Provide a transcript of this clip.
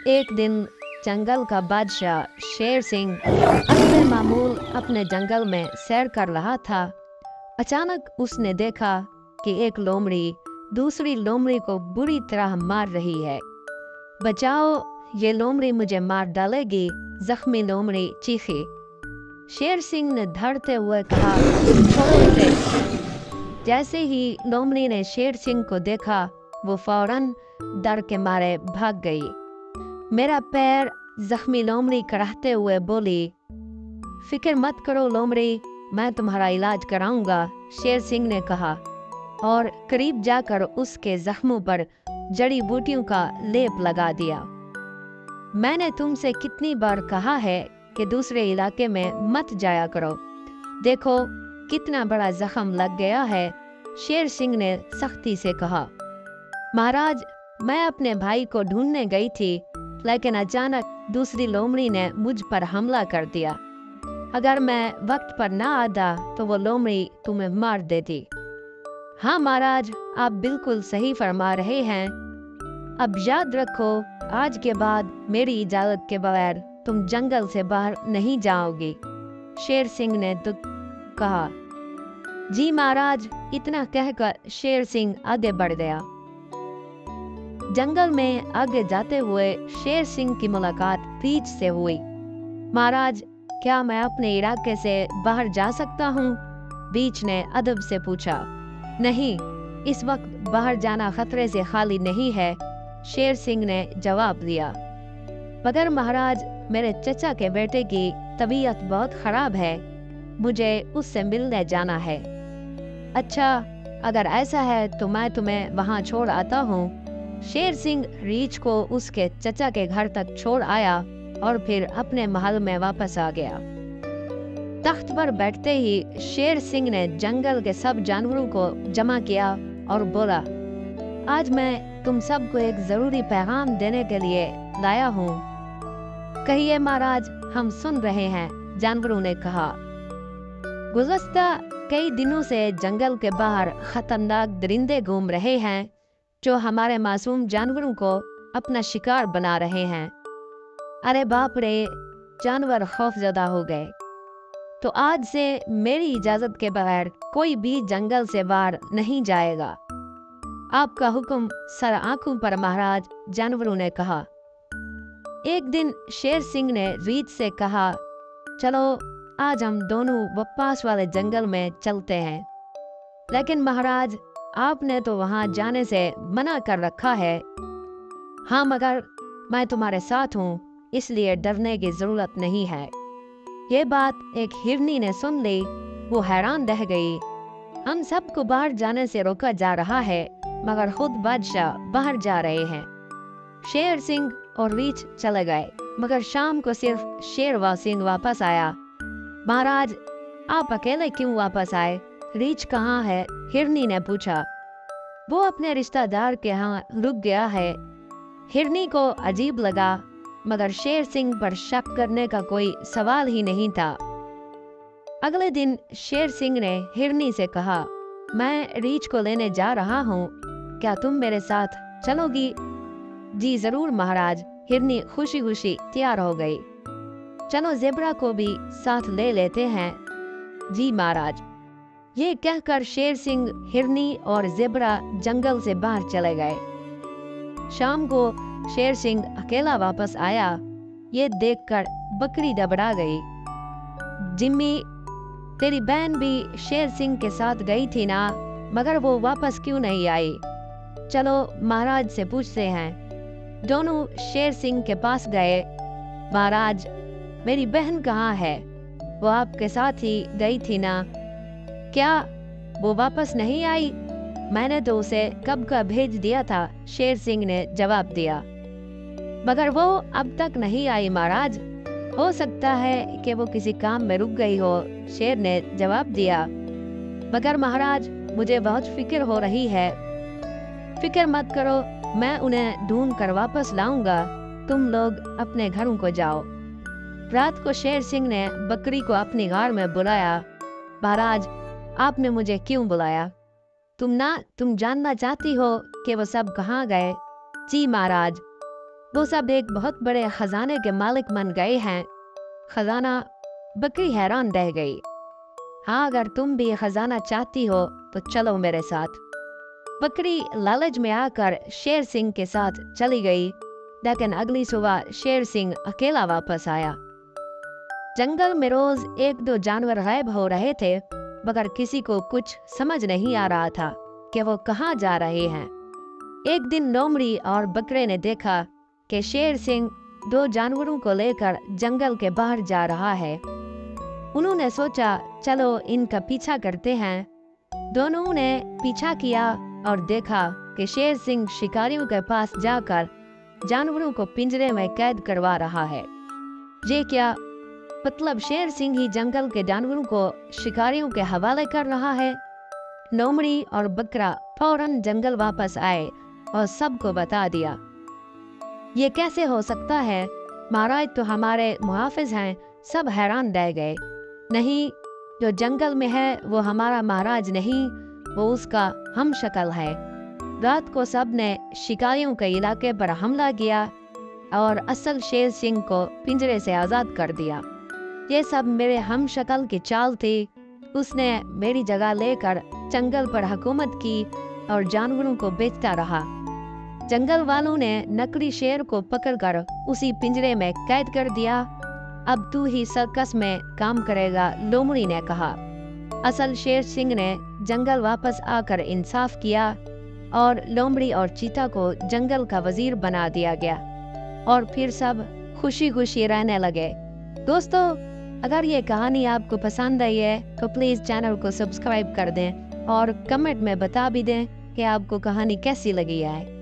एक दिन जंगल का बादशाह शेर सिंह अपने मामूल अपने जंगल में सैर कर रहा था। अचानक उसने देखा कि एक लोमड़ी दूसरी लोमड़ी को बुरी तरह मार रही है। बचाओ, ये लोमड़ी मुझे मार डालेगी, जख्मी लोमड़ी चीखी। शेर सिंह ने धड़ते हुए कहा, छोड़ो इसे। जैसे ही लोमड़ी ने शेर सिंह को देखा, वो फौरन डर के मारे भाग गई। मेरा पैर, जख्मी लोमड़ी कराहते हुए बोली। फिक्र मत करो लोमड़ी, मैं तुम्हारा इलाज कराऊंगा, शेर सिंह ने कहा और करीब जाकर उसके जख्मों पर जड़ी बूटियों का लेप लगा दिया। मैंने तुमसे कितनी बार कहा है कि दूसरे इलाके में मत जाया करो। देखो कितना बड़ा जख्म लग गया है, शेर सिंह ने सख्ती से कहा। महाराज, मैं अपने भाई को ढूंढने गई थी, लेकिन अचानक दूसरी लोमड़ी ने मुझ पर हमला कर दिया। अगर मैं वक्त पर ना आता तो वो लोमड़ी तुम्हें मार देती। हाँ महाराज, आप बिल्कुल सही फरमा रहे हैं। अब याद रखो, आज के बाद मेरी इजाजत के बगैर तुम जंगल से बाहर नहीं जाओगी, शेर सिंह ने कहा। जी महाराज, इतना कहकर शेर सिंह आगे बढ़ गया। जंगल में आगे जाते हुए शेर सिंह की मुलाकात रीछ से हुई। महाराज, क्या मैं अपने इलाके से बाहर जा सकता हूँ? रीछ ने अदब से पूछा। नहीं, इस वक्त बाहर जाना खतरे से खाली नहीं है, शेर सिंह ने जवाब दिया। मगर महाराज, मेरे चचा के बेटे की तबीयत बहुत खराब है, मुझे उससे मिलने जाना है। अच्छा, अगर ऐसा है तो मैं तुम्हें वहां छोड़ आता हूँ। शेर सिंह रीछ को उसके चचा के घर तक छोड़ आया और फिर अपने महल में वापस आ गया। तख्त पर बैठते ही शेर सिंह ने जंगल के सब जानवरों को जमा किया और बोला, आज मैं तुम सबको एक जरूरी पैगाम देने के लिए लाया हूँ। कहिए महाराज, हम सुन रहे हैं, जानवरों ने कहा। गुज़श्ता कई दिनों से जंगल के बाहर खतरनाक दरिंदे घूम रहे हैं जो हमारे मासूम जानवरों को अपना शिकार बना रहे हैं। अरे बाप रे, जानवर खौफजदा हो गए। तो आज से मेरी इजाजत के बगैर कोई भी जंगल से बाहर नहीं जाएगा। आपका हुक्म सर आंखों पर महाराज, जानवरों ने कहा। एक दिन शेर सिंह ने रीछ से कहा, चलो आज हम दोनों वो पास वाले जंगल में चलते हैं। लेकिन महाराज, आपने तो वहां जाने से मना कर रखा है। हाँ, मगर मैं तुम्हारे साथ हूँ, इसलिए डरने की जरूरत नहीं है। ये बात एक हिरनी ने सुन ली। वो हैरान रह गई। हम सबको बाहर जाने से रोका जा रहा है, मगर खुद बादशाह बाहर जा रहे हैं। शेर सिंह और रीछ चले गए, मगर शाम को सिर्फ शेरवा सिंह वापस आया। महाराज, आप अकेले क्यों वापस आए? रीछ कहाँ है? हिरनी ने पूछा। वो अपने रिश्तेदार के यहाँ रुक गया है। हिरनी को अजीब लगा, मगर शेर सिंह पर शक करने का कोई सवाल ही नहीं था। अगले दिन शेर सिंह ने हिरनी से कहा, मैं रीछ को लेने जा रहा हूँ, क्या तुम मेरे साथ चलोगी? जी जरूर महाराज, हिरनी खुशी खुशी तैयार हो गई। चलो ज़ेब्रा को भी साथ ले लेते हैं। जी महाराज। ये कहकर शेर सिंह, हिरनी और ज़ेब्रा जंगल से बाहर चले गए। शाम को शेर सिंह अकेला वापस आया। ये देखकर बकरी घबरा गई। जिम्मी, तेरी बहन भी शेर सिंह के साथ गई थी ना, मगर वो वापस क्यों नहीं आई? चलो महाराज से पूछते हैं। दोनों शेर सिंह के पास गए। महाराज, मेरी बहन कहाँ है? वो आपके साथ ही गई थी ना? क्या वो वापस नहीं आई? मैंने तो उसे कब का भेज दिया था, शेर सिंह ने जवाब दिया। मगर वो अब तक नहीं आई महाराज। हो सकता है कि वो किसी काम में रुक गई हो, शेर ने जवाब दिया। मगर महाराज, मुझे बहुत फिक्र हो रही है। फिक्र मत करो, मैं उन्हें ढूंढ कर वापस लाऊंगा। तुम लोग अपने घरों को जाओ। रात को शेर सिंह ने बकरी को अपनी गार में बुलाया। महाराज, आपने मुझे क्यों बुलाया? तुम जानना चाहती हो कि वो सब कहाँ गए? जी महाराज। वो सब एक बहुत बड़े खजाने के मालिक बन गए हैं। खजाना। बकरी हैरान रह गई। हाँ, अगर तुम भी खजाना चाहती हो तो चलो मेरे साथ। बकरी लालच में आकर शेर सिंह के साथ चली गई, लेकिन अगली सुबह शेर सिंह अकेला वापस आया। जंगल में रोज एक दो जानवर गायब हो रहे थे, मगर किसी को कुछ समझ नहीं आ रहा था कि वो कहाँ जा रहे हैं। एक दिन लोमड़ी और बकरे ने देखा कि शेर सिंह दो जानवरों को लेकर जंगल के बाहर जा रहा है। उन्होंने सोचा, चलो इनका पीछा करते हैं। दोनों ने पीछा किया और देखा कि शेर सिंह शिकारियों के पास जाकर जानवरों को पिंजरे में कैद करवा रहा है। ये क्या मतलब, शेर सिंह ही जंगल के जानवरों को शिकारियों के हवाले कर रहा है। लोमड़ी और बकरा फौरन जंगल वापस आए और सबको बता दिया। ये कैसे हो सकता है, महाराज तो हमारे मुहाफिज हैं। सब हैरान रह गए। नहीं, जो जंगल में है वो हमारा महाराज नहीं, वो उसका हम शक्ल है। रात को सब ने शिकारियों के इलाके पर हमला किया और असल शेर सिंह को पिंजरे से आजाद कर दिया। ये सब मेरे हम शक्ल की चाल थी। उसने मेरी जगह लेकर जंगल पर हुकूमत की और जानवरों को बेचता रहा। जंगल वालों ने नकली शेर को पकड़कर उसी पिंजरे में कैद कर दिया। अब तू ही सर्कस में काम करेगा, लोमड़ी ने कहा। असल शेर सिंह ने जंगल वापस आकर इंसाफ किया और लोमड़ी और चीता को जंगल का वजीर बना दिया गया और फिर सब खुशी खुशी रहने लगे। दोस्तों, अगर ये कहानी आपको पसंद आई है तो प्लीज चैनल को सब्सक्राइब कर दें और कमेंट में बता भी दें कि आपको कहानी कैसी लगी है।